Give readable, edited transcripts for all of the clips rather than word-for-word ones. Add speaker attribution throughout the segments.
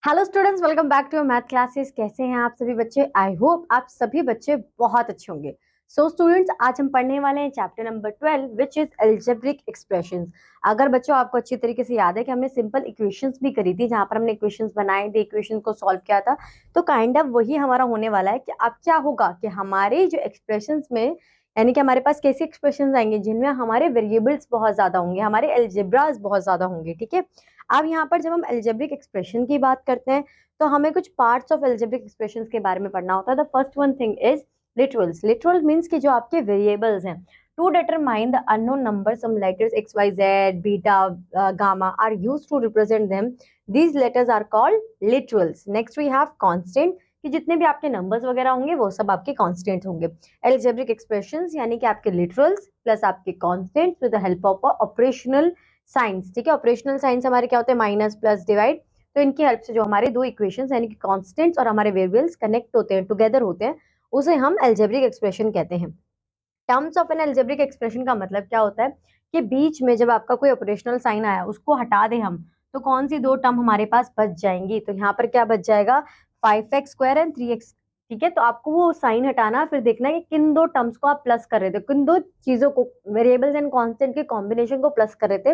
Speaker 1: Hello students, welcome back to math classes. कैसे हैं आप सभी बच्चे? आई होप आप सभी बच्चे बहुत अच्छे होंगे। सो स्टूडेंट्स, आज हम पढ़ने वाले हैं chapter number 12 which is algebraic expressions. अगर बच्चों आपको अच्छी तरीके से याद है कि हमने सिंपल इक्वेशंस भी करी थी, जहां पर हमने इक्वेशंस बनाए थे, इक्वेशन को सॉल्व किया था, तो काइंड ऑफ वही हमारा होने वाला है कि अब क्या होगा कि हमारे जो एक्सप्रेशंस में, यानी कि हमारे पास कैसे एक्सप्रेशंस आएंगे जिनमें हमारे वेरिएबल्स बहुत ज्यादा होंगे, हमारे अलजेब्रास बहुत ज्यादा होंगे। ठीक है, अब यहाँ पर जब हम अलजेब्रिक एक्सप्रेशन की बात करते हैं तो हमें कुछ पार्ट्स ऑफ अलजेब्रिक एक्सप्रेशंस के बारे में पढ़ना होता है। The first one thing is literals. Literal means कि जो आपके वेरिएबल्स हैं, to determine the unknown number, some letters X Y Z beta gamma are used to represent them, these letters are called literals. Next we have constant, कि जितने भी आपके numbers वगैरह होंगे वो सब आपके कांस्टेंट होंगे। अलजेब्रिक एक्सप्रेशंस यानी कि आपके लिटरल्स प्लस आपके constants with the help of operational science. ठीक है, ऑपरेशनल साइंस हमारे क्या होते हैं? Minus plus divide. तो इनकी हेल्प से जो हमारे दो इक्वेशंस यानी कि कांस्टेंट्स और हमारे वेरिएबल्स कनेक्ट होते हैं, टुगेदर होते हैं, उसे हम अलजेब्रिक एक्सप्रेशन कहते हैं। Terms of N algebraic expression का मतलब क्या होता है कि बीच में जब आपका कोई ऑपरेशनल साइन आया उसको हटा दें हम, तो कौन सी दो टर्म हमारे पास बच जाएंगी? तो यहाँ पर क्या बच जाएगा? 5x² and 3x। ठीक है, तो आपको वो साइन हटाना, फिर देखना है कि किन दो टर्म्स को आप प्लस कर रहे थे, किन दो चीजों को, वेरिएबल्स एंड कांस्टेंट के कॉम्बिनेशन को प्लस कर रहे थे,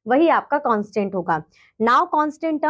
Speaker 1: वही आपका कांस्टेंट होगा। नाउ कांस्टेंट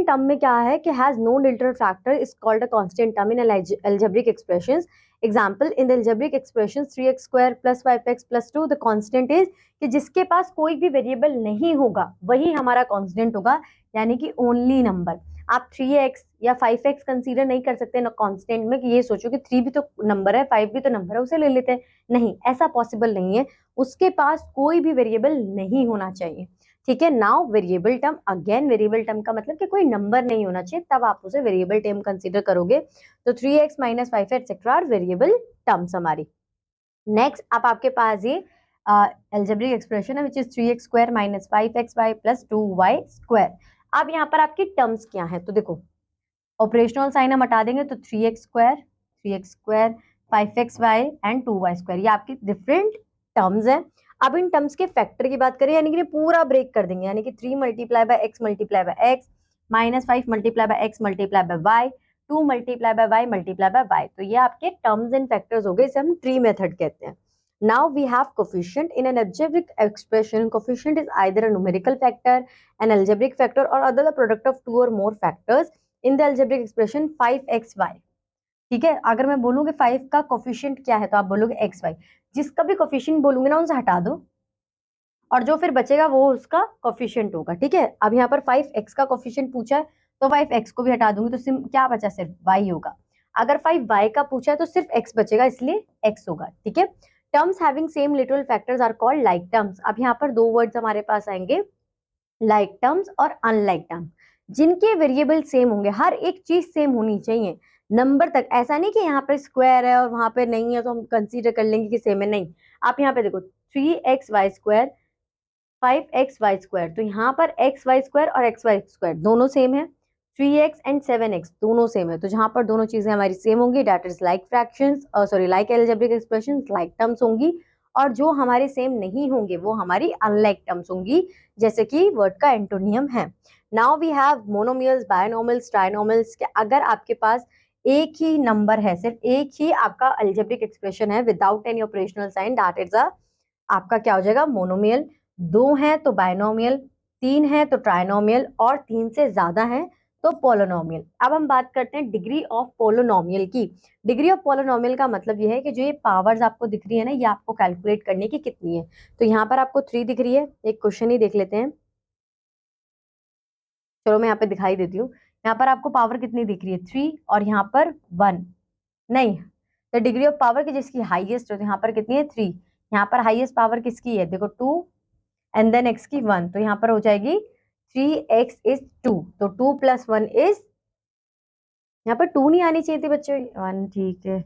Speaker 1: टर्म में क्या है कि has no literal factor is called a constant term in algebraic expressions. Example, in the algebraic expression 3x² plus 5x plus 2, the constant is, कि जिसके पास कोई भी वेरिएबल नहीं होगा वही हमारा कांस्टेंट होगा, यानी कि ओनली नंबर। आप 3x या 5x कंसीडर नहीं कर सकते ना कांस्टेंट में, कि ये सोचो कि 3 भी तो नंबर है, 5 भी तो नंबर है, उसे ले लेते हैं। नहीं, ऐसा पॉसिबल नहीं है, उसके पास कोई भी वेरिएबल नहीं होना चाहिए। ठीक है, now variable term, again variable term का मतलब कि कोई नंबर नहीं होना चाहिए, तब आप उसे वेरिएबल टर्म कंसीडर करोगे। तो 3x minus 5 etcetera are variable terms हमारी। नेक्स्ट, अब आपके पास ये अलजेब्रिक एक्सप्रेशन है which is 3x² minus 5xy plus 2y²। अब यहाँ पर आपकी टर्म्स क्या है? तो देखो, ऑपरेशनल साइन हम हटा देंगे तो 3x² 5xy एंड 2y² ये आपकी डिफरेंट टर्म्स हैं। अब इन टर्म्स के फैक्टर की बात करें, यानी कि पूरा ब्रेक कर देंगे, यानी कि 3 multiply by x multiply by x minus 5 multiply by x multiply by y, 2 multiply by y multiply by y। तो ये आपके टर्म्स एंड फैक्टर्स हो गए, इसे हम ट्री मेथड कहते हैं। Now we have coefficient in an algebraic expression. Coefficient is either a numerical factor, an algebraic factor, or other the product of two or more factors. In the algebraic expression 5xy। ठीक है, अगर मैं बोलूंगी 5 का coefficient क्या है तो आप बोलोगे xy। जिसका भी कोफिशिएंट बोलूंगे ना उनसे हटा दो, और जो फिर बचेगा वो उसका कोफिशिएंट होगा। ठीक है, अब यहाँ पर 5x का कोफिशिएंट पूछा है तो 5x को भी हटा दूंगी, तो क्या बचा? सिर्फ y होगा। अगर 5y का पूछा है तो सिर्फ x बचेगा, इसलिए x होगा। ठीक है, terms having same literal factors are called like terms. अब यहाँ पर दो वर्ड्स हमारे पास आएंगे, लाइक टर्म्स और अनलाइक टर्म्स। जिनके वेरिएबल सेम होंगे, हर एक चीज सेम होनी चाहिए नंबर तक। ऐसा नहीं कि यहाँ पर स्क्वायर है और वहां पर नहीं है तो हम कंसीडर कर लेंगे कि सेम है, नहीं। आप यहाँ पे देखो 3xy² 5xy², तो यहाँ पर xy² और xy² दोनों सेम है, 3x एंड 7x दोनों सेम है। तो जहां पर दोनों चीजें हमारी सेम होंगी, that is like fractions, sorry like algebraic expressions, like terms होंगी। और जो हमारे सेम नहीं होंगे वो हमारी अनलाइक टर्म्स होंगी, जैसे कि वर्ड का एंटोनियम है। Now we have monomials, binomials, trinomials. के अगर आपके पास एक ही नंबर है, सिर्फ एक ही आपका अलजेब्रिक एक्सप्रेशन है without any operational sign, that is आपका क्या हो जाएगा? मोनोमियल। दो है तो बायनोमियल, तीन है तो ट्राइनोमियल, और तीन से ज्यादा है तो पोलोनोमियल। अब हम बात करते हैं डिग्री ऑफ पोलोनोमियल की। डिग्री ऑफ पोलोनोमियल का मतलब ये है कि जो ये पावर्स आपको दिख रही है ना, ये आपको कैलकुलेट करने की कितनी है। तो यहाँ पर आपको 3 दिख रही है, एक क्वेश्चन ही देख लेते हैं। चलो मैं यहाँ पे दिखाई देती हूँ। यहाँ पर आपको पावर कितनी दिख रही है? 3, और यहाँ पर 1। नहीं, द डिग्री ऑफ पावर की जिसकी हाईएस्ट हो, तो यहाँ पर कितनी है? 3। यहाँ पर हाईएस्ट पावर किसकी है? देखो 2 एंड देन x की 1, तो यहाँ पर हो जाएगी 3x इज 2, तो 2 प्लस 1 इज, यहाँ पर 2 नहीं आनी चाहिए थी बच्चों, 1। ठीक है,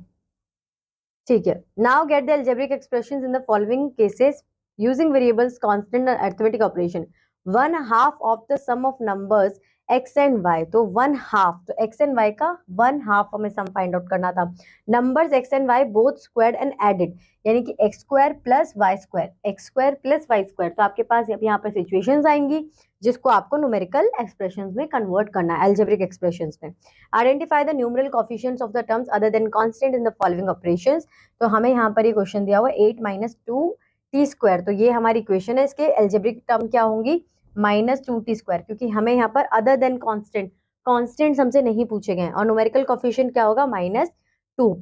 Speaker 1: ठीक है। Now get the algebraic expressions in the following cases using variables, constant और arithmetic operation. 1/2 of the sum of numbers X and Y, तो 1/2, तो एक्स एंड वाई का 1/2 हमें सम फाइंड आउट करना था। Numbers X and Y both squared and added, यानी कि X square plus Y square, X square plus Y square, तो आपके पास यहाँ पर सिचुएशंस आएंगी जिसको आपको न्यूमेरिकल एक्सप्रेशंस में कन्वर्ट करना है, अलजेब्रिक एक्सप्रेशंस में। Identify the numeral coefficients of the terms other than constant in the following operations, तो हमें यहाँ पर ये क्वेश्चन दिया हुआ 8 - 2t², तो ये हमारी इक्वेशन है, इसके अलजेब्रिक टर्म क्या होंगी -2t², क्योंकि हमें यहाँ पर अदर देन कांस्टेंट, कांस्टेंट्स हमसे नहीं पूछे गए और न्यूमेरिकल कोफिशिएंट क्या होगा -2।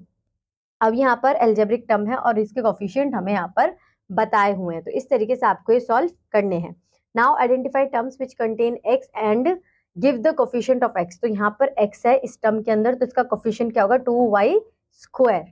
Speaker 1: अब यहाँ पर अलजेब्रिक टर्म है और इसके कोफिशिएंट हमें यहाँ पर बताए हुए हैं, तो इस तरीके से आपको ये सॉल्व करने हैं। Now identify terms which contain x and give the coefficient of x, तो यहाँ पर x है इस टर्म के अंदर, तो इसका कोफिशिएंट क्या होगा 2y²,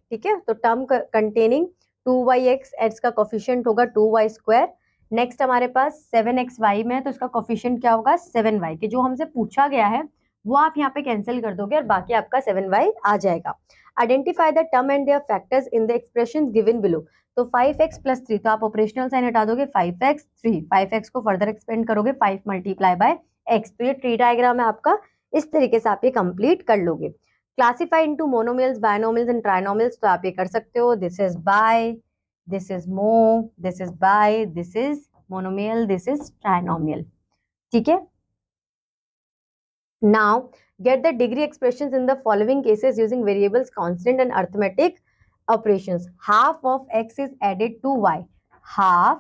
Speaker 1: ठीक है, तो टर्म कंटेनिंग 2yx, इसका कोफिशिएंट होगा 2y²। नेक्स्ट हमारे पास 7xy में है, तो इसका कोफिशिएंट क्या होगा 7y, के जो हमसे पूछा गया है वो आप यहाँ पे कैंसिल कर दोगे और बाकी आपका 7y आ जाएगा। Identify the term and their factors in the expressions given below, तो 5x + 3, तो आप ऑपरेशनल साइन हटा दोगे 5x 3, 5x को फर्दर एक्सपेंड करोगे 5 × x, तो ये ट्री डायग्राम है आपका, इस तरीके से आप ये कंप्लीट कर लोगे। Classify into monomials, binomials and trinomials, तो आप ये कर सकते हो, this is bi, this is mo, this is bi, this is monomial, this is trinomial, ठीक है। Now get the degree expressions in the following cases using variables, constant and arithmetic operations. Half of x is added to y, half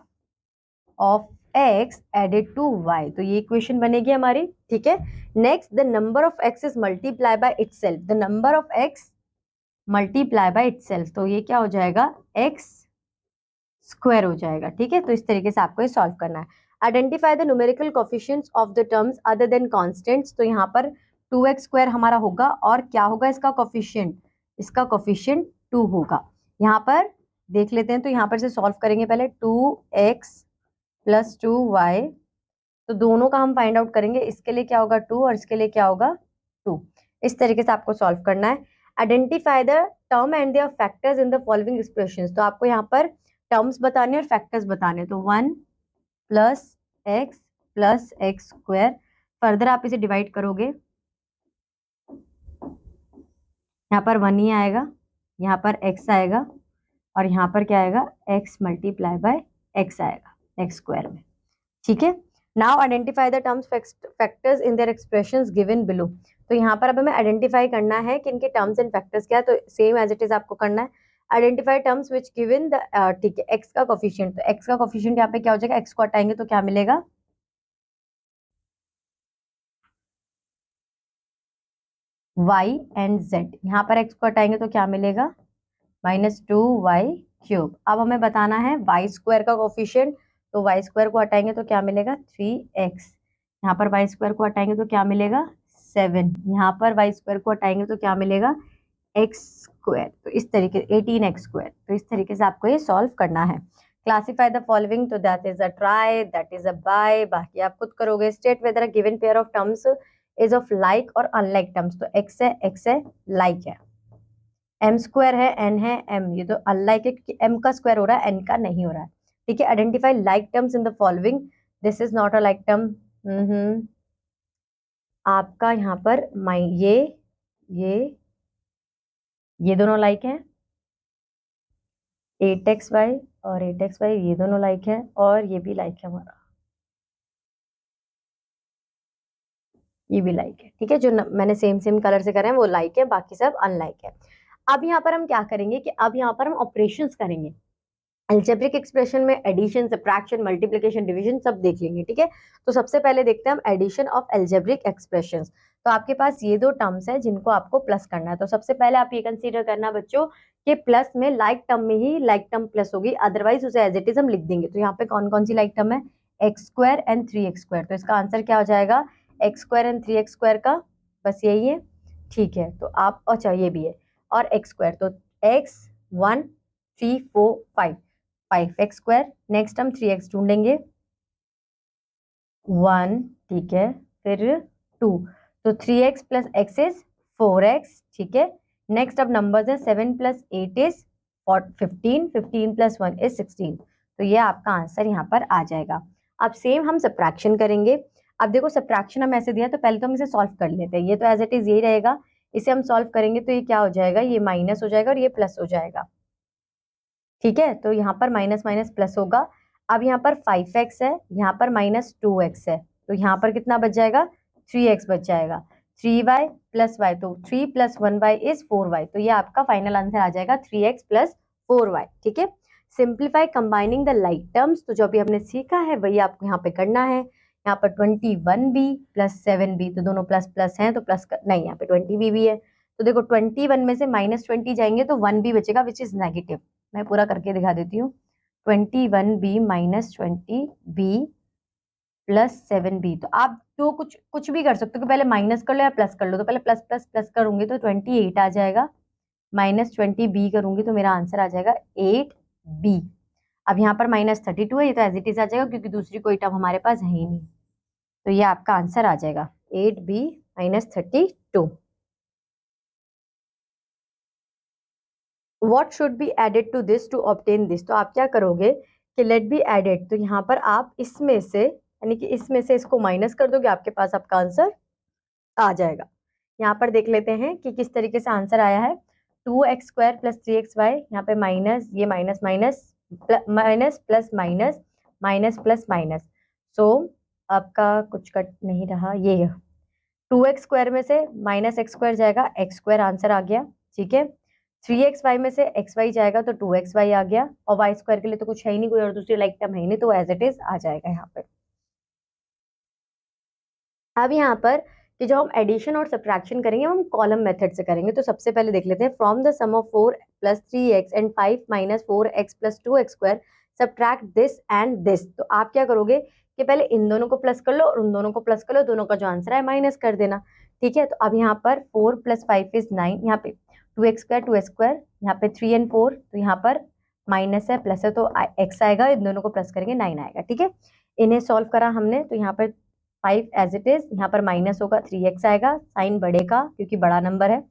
Speaker 1: of x added to y, तो ये equation बनेगी हमारी, ठीक है। Next, the number of x is multiply by itself, the number of x multiply by itself, तो ये क्या हो जाएगा x² हो जाएगा, ठीक है। तो इस तरीके से आपको ये सॉल्व करना है। Identify the numerical coefficients of the terms other than constants, तो यहाँ पर 2x² हमारा होगा और क्या होगा इसका कोफिशिएंट, इसका कोफिशिएंट 2 होगा। यहाँ पर देख लेते हैं, तो यहाँ पर से सॉल्व करेंगे पहले 2x + 2y, तो दोनों का हम फाइंड आउट करेंगे, इसके लिए क्या होगा 2 और इसके लिए क्या होगा 2, इस तरीके से आपको सॉल्व करना है। Identify the term and their factors in the following expressions, तो आपको यहाँ पर टर्म्स बताने और फैक्टर्स बताने, तो 1 + x + x², फर्दर आप इसे डिवाइड करोगे, यहाँ पर 1 ही आएगा, यहाँ पर x आएगा और यहाँ पर क्या आएगा x × x आएगा x² में, ठीक है। Now identify the terms factors in their expressions given below, तो यहाँ पर अब हमें आइडेंटिफाई करना है कि इनके टर्म्स एंड फैक्टर्स क्या है, तो सेम एज इट इज आपको करना है। Identify terms which given the, ठीक है, x का कोफिशिएंट, तो x का कोफिशिएंट यहाँ पे क्या हो जाएगा, x को हटाएंगे तो क्या मिलेगा y एंड z, यहाँ पर x को हटाएंगे तो क्या मिलेगा -2y³। अब हमें बताना है y² का कोफिशिएंट, तो y² को हटाएंगे तो क्या मिलेगा 3x, यहाँ पर y² को हटाएंगे तो क्या मिलेगा 7, यहाँ पर y² को हटाएंगे तो क्या मिलेगा x², तो इस तरीके 18x², तो इस तरीके से आपको ये सॉल्व करना है। क्लासिफाई द फॉलोइंग, तो that is a tri, that is a bi, बाकी आप खुद करोगे। State whether a given pair of terms is of like और अनलाइक टर्म्स, तो x है लाइक है, m² है n है m, ये तो अनलाइक है क्योंकि m का स्क्वायर हो रहा है n का नहीं हो रहा है, ठीक है। Identify like terms in the following, this is not a like term, आपका यहाँ पर ये ये दोनों लाइक हैं, 8xy और 8xy ये दोनों लाइक है और ये भी लाइक है हमारा, ये भी लाइक है, ठीक है। जो मैंने सेम कलर से करे हैं वो लाइक है, बाकी सब अनलाइक है। अब यहाँ पर हम क्या करेंगे कि अब यहाँ पर हम ऑपरेशंस करेंगे, अलजेब्रिक एक्सप्रेशन में एडिशन, सब्ट्रैक्शन, मल्टीप्लिकेशन, डिवीजन सब देख लेंगे, ठीक है। तो सबसे पहले देखते हैं हम एडिशन ऑफ अलजेब्रिक एक्सप्रेशंस, तो आपके पास ये दो टर्म्स है जिनको आपको प्लस करना है, तो सबसे पहले आप ये कंसीडर करना बच्चों कि प्लस में लाइक टर्म में ही लाइक टर्म प्लस होगी, अदरवाइज उसे एज इट इज हम लिख देंगे। तो यहाँ पे कौन कौन सी लाइक टर्म है, x² एंड 3x², तो इसका आंसर क्या हो जाएगा x² एंड 3x² का, बस यही है, ठीक है। तो आप, अच्छा ये भी है, और x², तो x 1 3 4 5 5x², नेक्स्ट हम 3x ढूंढेंगे, 1, ठीक है, फिर 2, तो 3x + x इज 4x, ठीक है। नेक्स्ट अब नंबर्स है 7 + 8 इज 15, 15 + 1 इज 16, तो ये आपका आंसर यहाँ पर आ जाएगा। अब सेम हम सब्ट्रैक्शन करेंगे, अब देखो सब्ट्रैक्शन हम ऐसे दिया तो पहले तो हम इसे सॉल्व कर लेते हैं। ये तो एज इट इज यही रहेगा, इसे हम सॉल्व करेंगे तो ये क्या हो जाएगा, ये माइनस हो जाएगा और ये प्लस हो जाएगा। ठीक है, तो यहाँ पर माइनस माइनस प्लस होगा। अब यहाँ पर 5x है, यहाँ पर माइनस 2x है, तो यहाँ पर कितना बच जाएगा, 3x बच जाएगा। 3y प्लस वाई, तो 3 प्लस 1y इज 4y, तो ये आपका फाइनल आंसर आ जाएगा 3x प्लस 4y। ठीक है, simplify combining the like terms, तो जो अभी हमने सीखा है वही आपको यहाँ पे करना है। यहाँ पर 21b प्लस 7b, तो दोनों प्लस प्लस हैं तो प्लस नहीं, यहाँ पे 20b भी है, तो देखो 21 में से -20 जाएंगे तो 1b बचेगा विच इज नेगेटिव। मैं पूरा करके दिखा देती हूँ। 21b minus 20b plus 7b, तो आप तो कुछ भी कर सकते हो कि पहले माइनस कर लो या प्लस कर लो, तो पहले प्लस प्लस प्लस करूंगी तो 28 आ जाएगा, माइनस 20b करूंगी तो मेरा आंसर आ जाएगा 8b। अब यहाँ पर -32 है, ये तो एज इट इज आ जाएगा क्योंकि दूसरी कोई टर्म हमारे पास है ही नहीं, तो ये आपका आंसर आ जाएगा 8b -32। What should be added to this to obtain this, तो आप क्या करोगे कि लेट बी एडेड, तो यहाँ पर आप इसमें से यानी कि इसमें से इसको माइनस कर दोगे, आपके पास आपका आंसर आ जाएगा। यहाँ पर देख लेते हैं कि किस तरीके से आंसर आया है। 2x² प्लस 3xy, यहाँ पे माइनस, ये minus minus minus plus minus minus plus minus, so आपका कुछ कट नहीं रहा, ये 2x² में से -x² जाएगा, x² आंसर आ गया। ठीक है, 3xy में से xy जाएगा तो 2xy आ गया, और y² के लिए तो कुछ है ही नहीं, कोई और दूसरी लाइक टर्म है ही नहीं, तो एज इट इज आ जाएगा यहाँ पर। अब यहाँ पर कि जो हम एडिशन और सब्ट्रैक्शन करेंगे हम कॉलम मेथड से करेंगे, तो सबसे पहले देख लेते हैं। From the sum of 4 plus 3x and 5 minus 4x plus 2x² subtract this and this, तो आप क्या करोगे कि पहले इन दोनों को प्लस कर लो और उन दोनों को प्लस कर लो, दोनों का जो आंसर है माइनस कर देना। ठीक है, तो अब यहाँ पर 4 प्लस 5 इज 9, यहाँ पे 2x², यहाँ पे 3 एंड 4, तो यहाँ पर माइनस है प्लस है तो x आएगा, इन दोनों को प्लस करेंगे 9 आएगा। ठीक है, इन्हें सॉल्व करा हमने, तो यहाँ पर 5 एज इट इज, यहाँ पर माइनस होगा 3x आएगा, साइन बढ़ेगा क्योंकि बड़ा नंबर है,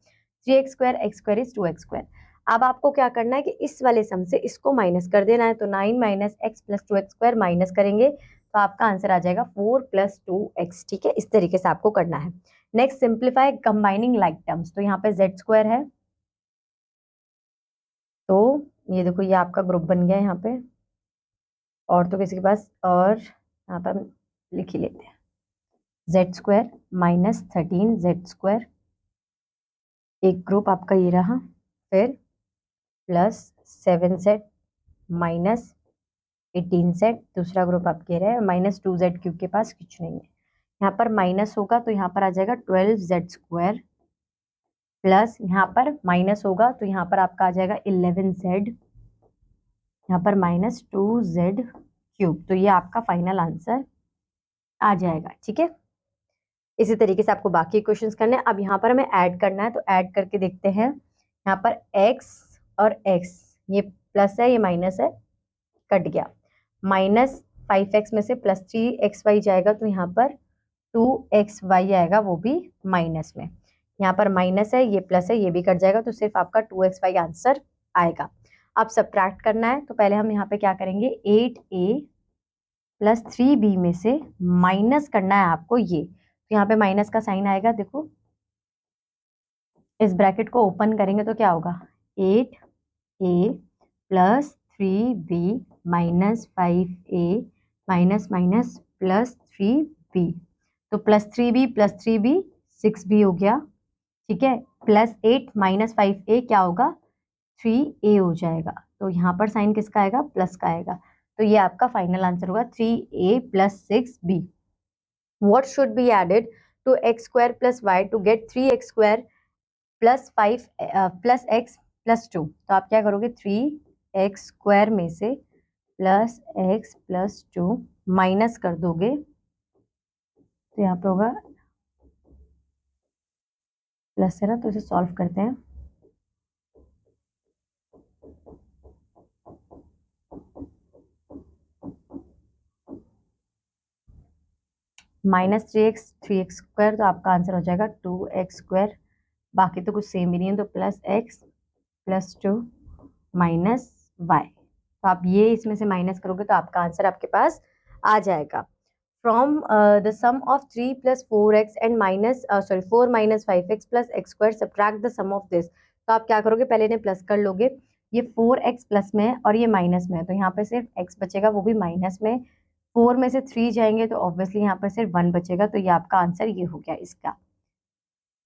Speaker 1: 3x² x² इज 2x²। अब आपको क्या करना है कि इस वाले सम से इसको माइनस कर देना है, तो 9 minus x plus 2x² minus करेंगे तो आपका आंसर आ जाएगा 4 प्लस 2x। ठीक है, इस तरीके से आपको करना है। Next simplify combining like terms, तो यहाँ पे z² है, तो ये देखो ये आपका ग्रुप बन गया यहाँ पे, और तो किसी के पास, और यहाँ पर लिख ही लेते हैं z² माइनस 13z², एक ग्रुप आपका ये रहा, फिर प्लस 7z माइनस 18z, दूसरा ग्रुप आपके रहे, माइनस 2z क्यूब के पास कुछ नहीं है, यहाँ पर माइनस होगा तो यहाँ पर आ जाएगा 12z² प्लस यहाँ पर माइनस होगा तो यहाँ पर आपका आ जाएगा 11z, यहाँ पर माइनस 2z³, तो ये आपका फाइनल आंसर आ जाएगा। ठीक है, इसी तरीके से आपको बाकी क्वेश्चंस करने हैं। अब यहाँ पर हमें ऐड करना है, तो ऐड करके देखते हैं। यहाँ पर x और x, ये प्लस है ये माइनस है, कट गया, -5x में से प्लस 3xy जाएगा तो यहाँ पर 2xy आएगा, वो भी माइनस में, यहाँ पर माइनस है ये प्लस है ये भी कट जाएगा, तो सिर्फ आपका 2xy आंसर आएगा। अब सब्ट्रैक्ट करना है, तो पहले हम यहाँ पे क्या करेंगे, 8a प्लस 3b में से माइनस करना है आपको ये, तो यहाँ पे माइनस का साइन आएगा, देखो इस ब्रैकेट को ओपन करेंगे तो क्या होगा, 8a plus 3b minus 5a minus minus plus 3b, तो plus 3b plus 3b 6b हो गया। ठीक है, प्लस 8 माइनस 5a क्या होगा, 3a हो जाएगा, तो यहाँ पर साइन किसका आएगा, प्लस का आएगा, तो ये आपका फाइनल आंसर होगा 3a plus 6b। What should be added to x² plus y to get 3x² plus 5 plus x plus 2, तो आप क्या करोगे, 3x² में से प्लस x प्लस 2 माइनस कर दोगे, तो यहाँ पे होगा प्लस है ना, तो इसे सॉल्व करते हैं। -3x² तो आपका आंसर हो जाएगा 2x², बाकी तो कुछ सेम ही नहीं है, तो plus x plus 2 minus y, तो आप ये इसमें से माइनस करोगे तो आपका आंसर आपके पास आ जाएगा from the sum of 3 plus 4x and minus 4 minus 5x plus x square subtract the sum of this। तो आप क्या करोगे, पहले इन्हें प्लस कर लोगे। ये 4x प्लस में है और ये माइनस में है, तो यहाँ पे सिर्फ x बचेगा, वो भी माइनस में। 4 में से 3 जाएंगे तो ऑब्वियसली यहाँ पर सिर्फ 1 बचेगा, तो ये आपका आंसर ये हो गया इसका,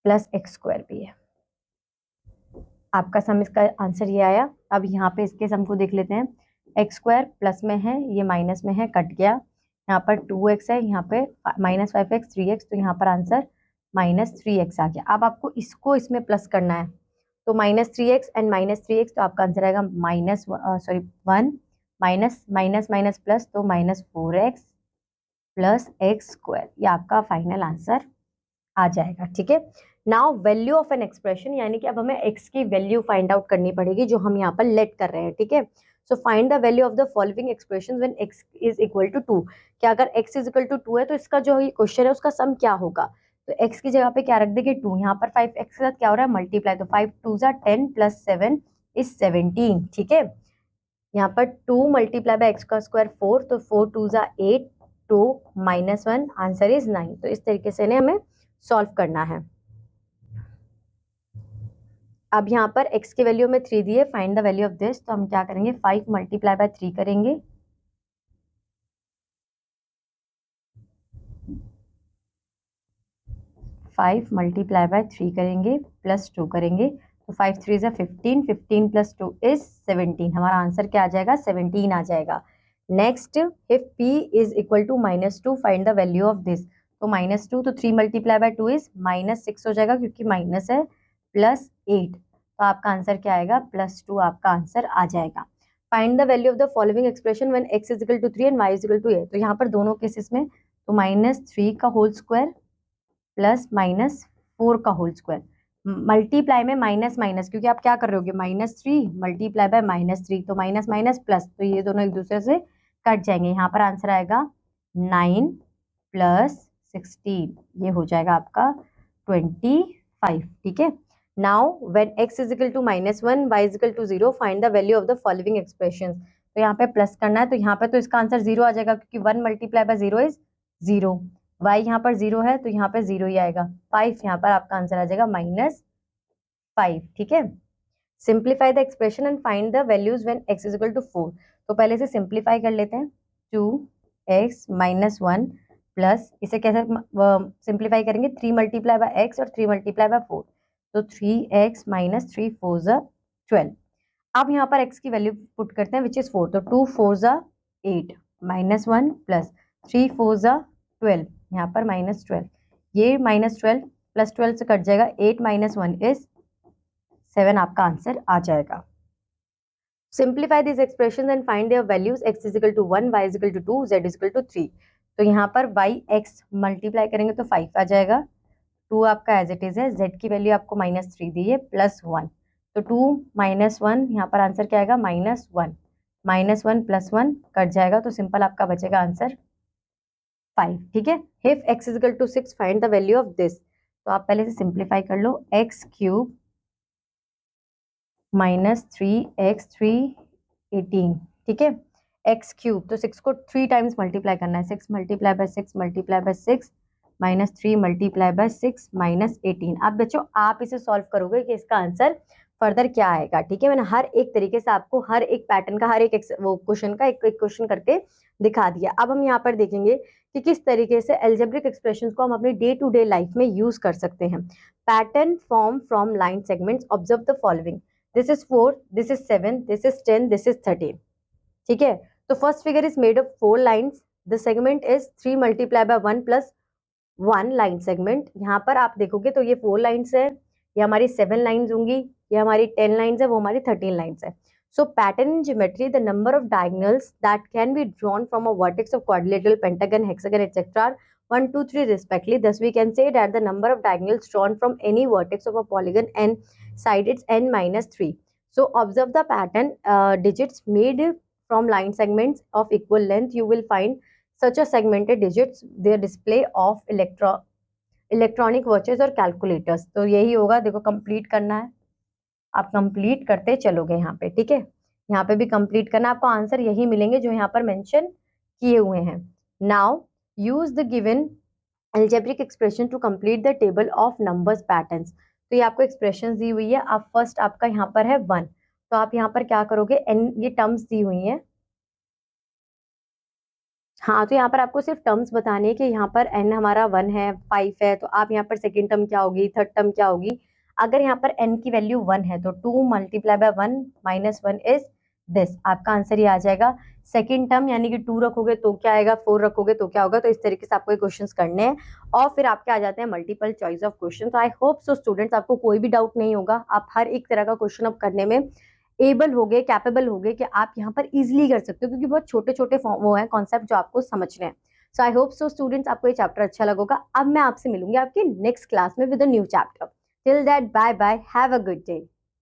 Speaker 1: प्लस एक्स स्क्वायर भी है आपका सम। इसका आंसर ये आया। अब यहाँ पे इसके सम को देख लेते हैं। एक्स स्क्वायर प्लस में है, ये माइनस में है, कट गया। यहाँ पर 2x है, यहाँ पे माइनस 5x 3x, तो यहाँ पर आंसर माइनस 3x आ गया। अब आपको इसको इसमें प्लस करना है, तो minus 3x and minus 3x, तो आपका आंसर आएगा minus 1 minus minus minus plus, तो minus 4x plus x square, ये आपका फाइनल आंसर आ जाएगा। ठीक है, now value of an expression, यानी कि अब हमें x की वैल्यू फाइंड आउट करनी पड़ेगी जो हम यहाँ पर लेट कर रहे हैं। ठीक है, so find the value of the following expression when x is equal to 2। क्या अगर x इज इक्वल टू 2 है तो इसका जो ये क्वेश्चन है उसका सम क्या होगा। तो x की जगह पे क्या रख देंगे 2, यहाँ पर 5x के साथ क्या हो रहा है मल्टीप्लाई, तो 5 2 जा 10 प्लस 7 इज 17। ठीक है, यहाँ पर 2 मल्टीप्लाई बाय एक्स का स्क्वायर 4, तो 4 2 जा 8, 2 माइनस 1, आंसर इज 9। तो इस तरीके से इन्हें हमें सॉल्व करना है। अब यहाँ पर x की वैल्यू में 3 दी है, find the value of this, तो हम क्या करेंगे 5 मल्टीप्लाई बाय 3 करेंगे, 5 मल्टीप्लाई बाय 3 करेंगे प्लस 2 करेंगे, तो 5 3 is 15, 15 प्लस 2 इज 17। हमारा आंसर क्या आ जाएगा 17 आ जाएगा। Next, if p is equal to -2 find the value of this, तो -2, तो 3 मल्टीप्लाई बाय 2 इज -6 हो जाएगा क्योंकि माइनस है, प्लस 8, तो आपका आंसर क्या आएगा +2 आपका आंसर आ जाएगा। Find the value of the following expression when x is equal to 3 and y is equal to a। तो यहाँ पर दोनों केसेस में तो -3 का होल स्क्वायर प्लस -4 का होल स्क्वायर, मल्टीप्लाई में माइनस माइनस, क्योंकि आप क्या कर रहे होगे -3 मल्टीप्लाई बाय -3, तो माइनस माइनस प्लस, तो ये दोनों एक दूसरे से कट जाएंगे। यहाँ पर आंसर आएगा 9 प्लस 16, ये हो जाएगा आपका 25। ठीक है, now when x is equal to -1 y is equal to 0 find the value of the following expression. तो यहाँ पे प्लस करना है, तो यहाँ पे तो इसका आंसर 0 आ जाएगा क्योंकि 1 मल्टीप्लाई बाय 0 इज 0, y यहाँ पर 0 है तो यहाँ पे 0 ही आएगा। 5 यहाँ पर आपका आंसर आ जाएगा -5। ठीक है, simplify the expression and find the values when x is equal to 4। तो पहले से सिंप्लीफाई कर लेते हैं, 2x माइनस 1 प्लस, इसे कैसे सिंप्लीफाई करेंगे 3 मल्टीप्लाई बाय x और 3 मल्टीप्लाई बाय 4, तो 3x माइनस 3 4 जा 12। अब यहाँ पर x की वैल्यू पुट करते हैं विच इज 4, तो 2 4 जा 8 माइनस 1 प्लस 3 4 जा 12, यहाँ पर -12, ये -12 प्लस 12 से कट जाएगा, 8 माइनस 1 इज 7 आपका आंसर आ जाएगा। Simplify this expression and find their values, x is equal to 1 y is equal to 2 z is equal to 3। तो यहाँ पर yx मल्टीप्लाई करेंगे तो 5 आ जाएगा, 2 आपका एज इट इज है, z की वैल्यू आपको -3 दी है प्लस 1, तो 2 माइनस 1, यहाँ पर आंसर क्या आएगा -1, -1 प्लस 1 कट जाएगा, तो सिंपल आपका बचेगा आंसर 5। ठीक है, if x is equal to 6 find the value of this. तो आप पहले से सिंप्लीफाई कर लो, x क्यूब -3x3 18। ठीक है, x क्यूब, तो 6 को 3 टाइम्स मल्टीप्लाई करना है, 6 multiply by 6 multiply by 6 -3 multiply by 6 -18। अब बच्चों आप इसे सॉल्व करोगे कि इसका आंसर फर्दर क्या आएगा। ठीक है, मैंने हर एक तरीके से आपको हर एक पैटर्न का हर एक वो क्वेश्चन का एक क्वेश्चन करके दिखा दिया। अब हम यहाँ पर देखेंगे कि किस तरीके से एल्जेब्रिक एक्सप्रेशंस को हम अपने डे टू डे लाइफ में यूज कर सकते हैं। Pattern form from line segments, observe the following, this is 4, this is 7, this is 10, this is 13। ठीक है, तो first figure is made of 4 lines, the segment is 3 multiply by 1 plus 1 line segment. यहाँ पर आप देखोगे तो ये 4 लाइन्स है, ये हमारी 7 लाइन्स होंगी, ये हमारी 10 लाइन्स है, वो हमारी 13 लाइन्स है। So pattern in geometry, the number of diagonals that can be drawn from a vertex of quadrilateral, pentagon, hexagon, etc. are 1, 2, 3 respectively. Thus, we can say that the number of diagonals drawn from any vertex of a polygon n side is n minus 3. So observe the pattern. Digits made from line segments of equal length. You will find such a segmented digits. Their display of electronic watches और calculators. तो यही होगा, देखो complete करना है, आप complete करते चलोगे यहाँ पे। ठीक है, यहाँ पे भी कंप्लीट करना, आपको आंसर यही मिलेंगे जो यहाँ पर मेंशन किए हुए हैं। Now use the given algebraic expression to complete the table of numbers patterns। तो ये आपको एक्सप्रेशन दी हुई है। आप फर्स्ट आपका यहाँ पर है 1, तो आप यहाँ पर क्या करोगे, n ये टर्म्स दी हुई हैं। हाँ, तो यहाँ पर आपको सिर्फ टर्म्स बताने हैं कि यहाँ पर n हमारा 1 है, 5 है, तो आप यहाँ पर सेकेंड टर्म क्या होगी, थर्ड टर्म क्या होगी। अगर यहाँ पर n की वैल्यू 1 है तो 2 multiply by 1 minus 1 is this, आपका आंसर ये आ जाएगा। सेकेंड टर्म यानी कि 2 रखोगे तो क्या आएगा, 4 रखोगे तो क्या होगा। तो इस तरीके से आपको ये क्वेश्चन करने हैं और फिर आपके आ जाते हैं मल्टीपल चॉइस ऑफ क्वेश्चन। तो आई होप सो स्टूडेंट्स आपको कोई भी डाउट नहीं होगा, आप हर एक तरह का क्वेश्चन अब करने में एबल हो गए, कैपेबल हो गए कि आप यहाँ पर इजिली कर सकते हो, क्योंकि बहुत छोटे छोटे वो हैं कॉन्सेप्ट जो आपको समझने हैं। सो आई होप सो स्टूडेंट्स आपको ये चैप्टर अच्छा लगेगा। अब मैं आपसे मिलूंगी आपके नेक्स्ट क्लास में with a new chapter. Till that bye bye, have a good day.